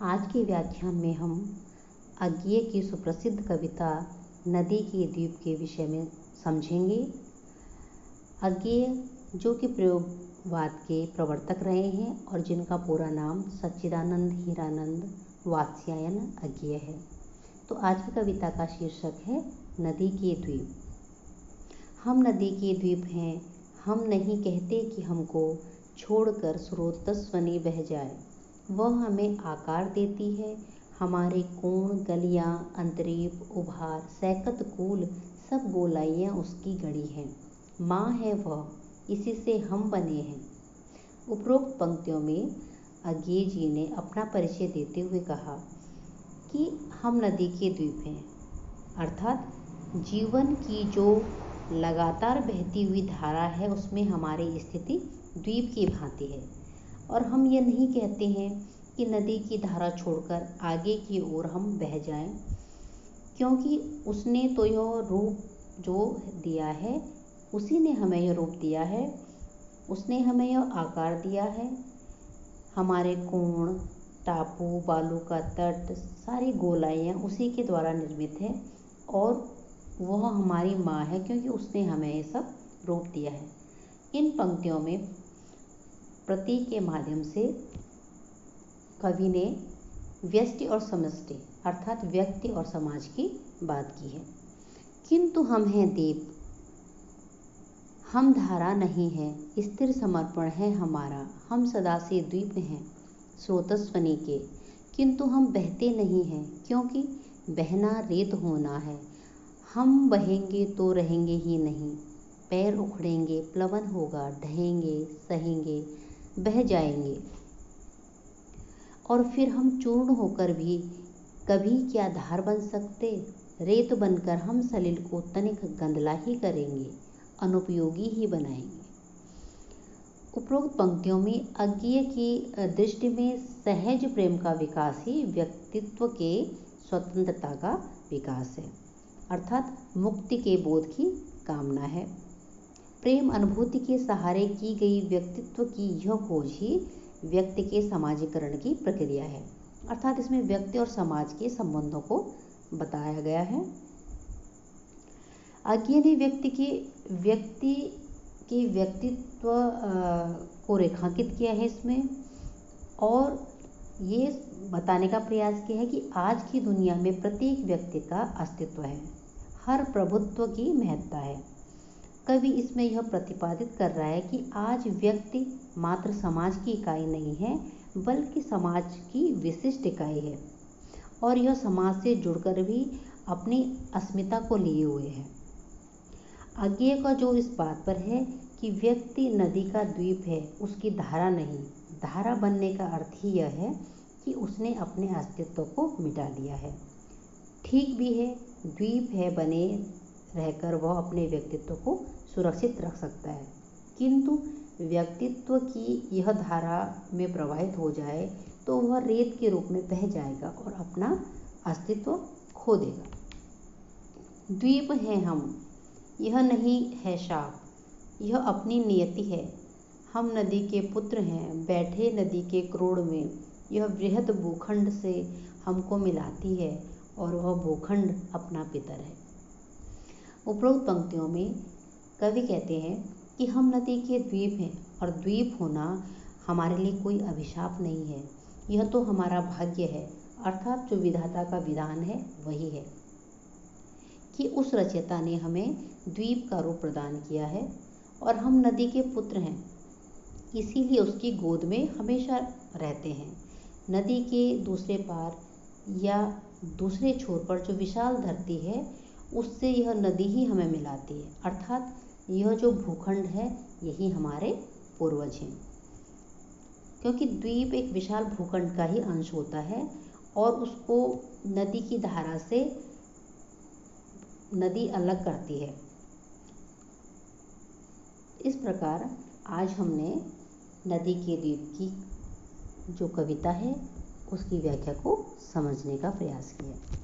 आज के व्याख्यान में हम अज्ञेय की सुप्रसिद्ध कविता नदी के द्वीप के विषय में समझेंगे। अज्ञेय जो कि प्रयोगवाद के प्रवर्तक रहे हैं और जिनका पूरा नाम सच्चिदानंद हीरानंद वात्स्यायन अज्ञेय है। तो आज की कविता का शीर्षक है नदी के द्वीप। हम नदी के द्वीप हैं, हम नहीं कहते कि हमको छोड़कर स्रोतस्वनी बह जाए। वह हमें आकार देती है, हमारे कोण, गलियां, अंतरीप, उभार, सैकत कूल सब गोलाइयाँ उसकी गढ़ी हैं। माँ है वह, इसी से हम बने हैं। उपरोक्त पंक्तियों में अज्ञेय जी ने अपना परिचय देते हुए कहा कि हम नदी के द्वीप हैं, अर्थात जीवन की जो लगातार बहती हुई धारा है उसमें हमारी स्थिति द्वीप की भांति है। और हम ये नहीं कहते हैं कि नदी की धारा छोड़कर आगे की ओर हम बह जाएं, क्योंकि उसने तो यह रूप जो दिया है, उसी ने हमें यह रूप दिया है, उसने हमें यह आकार दिया है। हमारे कोण, टापू, बालू का तट, सारी गोलाइयाँ उसी के द्वारा निर्मित है और वह हमारी माँ है, क्योंकि उसने हमें ये सब रूप दिया है। इन पंक्तियों में प्रतीक के माध्यम से कवि ने व्यष्टि और समष्टि अर्थात व्यक्ति और समाज की बात की है। किंतु हम हैं दीप, हम धारा नहीं है, स्थिर समर्पण है हमारा। हम सदा से द्वीप हैं स्रोतस्वनी के, किंतु हम बहते नहीं हैं, क्योंकि बहना रेत होना है। हम बहेंगे तो रहेंगे ही नहीं, पैर उखड़ेंगे, प्लवन होगा, ढहेंगे, सहेंगे, बह जाएंगे और फिर हम चूर्ण होकर भी कभी क्या धार बन सकते। रेत बनकर हम सलिल को तनिक गंदला ही करेंगे, अनुपयोगी ही बनाएंगे। उपरोक्त पंक्तियों में अज्ञेय की दृष्टि में सहज प्रेम का विकास ही व्यक्तित्व के स्वतंत्रता का विकास है, अर्थात मुक्ति के बोध की कामना है। प्रेम अनुभूति के सहारे की गई व्यक्तित्व की यह खोज ही व्यक्ति के समाजीकरण की प्रक्रिया है, अर्थात इसमें व्यक्ति और समाज के संबंधों को बताया गया है। अज्ञेय ने व्यक्ति के व्यक्तित्व को रेखांकित किया है इसमें, और ये बताने का प्रयास किया है कि आज की दुनिया में प्रत्येक व्यक्ति का अस्तित्व है, हर प्रभुत्व की महत्ता है। कवि इसमें यह प्रतिपादित कर रहा है कि आज व्यक्ति मात्र समाज की इकाई नहीं है, बल्कि समाज की विशिष्ट इकाई है और यह समाज से जुड़कर भी अपनी अस्मिता को लिए हुए है। अज्ञेय का जो इस बात पर है कि व्यक्ति नदी का द्वीप है, उसकी धारा नहीं। धारा बनने का अर्थ ही यह है कि उसने अपने अस्तित्व को मिटा दिया है। ठीक भी है, द्वीप है, बने रहकर वह अपने व्यक्तित्व को सुरक्षित रख सकता है, किंतु व्यक्तित्व की यह धारा में प्रवाहित हो जाए तो वह रेत के रूप में बह जाएगा और अपना अस्तित्व खो देगा। द्वीप हैं हम, यह नहीं है शाप, यह अपनी नियति है। हम नदी के पुत्र हैं, बैठे नदी के क्रोड़ में। यह बृहद भूखंड से हमको मिलाती है और वह भूखंड अपना पितर है। उपरोक्त पंक्तियों में कवि कहते हैं कि हम नदी के द्वीप हैं और द्वीप होना हमारे लिए कोई अभिशाप नहीं है, यह तो हमारा भाग्य है, अर्थात जो विधाता का विधान है वही है कि उस रचयिता ने हमें द्वीप का रूप प्रदान किया है और हम नदी के पुत्र हैं, इसीलिए उसकी गोद में हमेशा रहते हैं। नदी के दूसरे पार या दूसरे छोर पर जो विशाल धरती है, उससे यह नदी ही हमें मिलाती है, अर्थात यह जो भूखंड है यही हमारे पूर्वज हैं, क्योंकि द्वीप एक विशाल भूखंड का ही अंश होता है और उसको नदी की धारा से नदी अलग करती है। इस प्रकार आज हमने नदी के द्वीप की जो कविता है उसकी व्याख्या को समझने का प्रयास किया।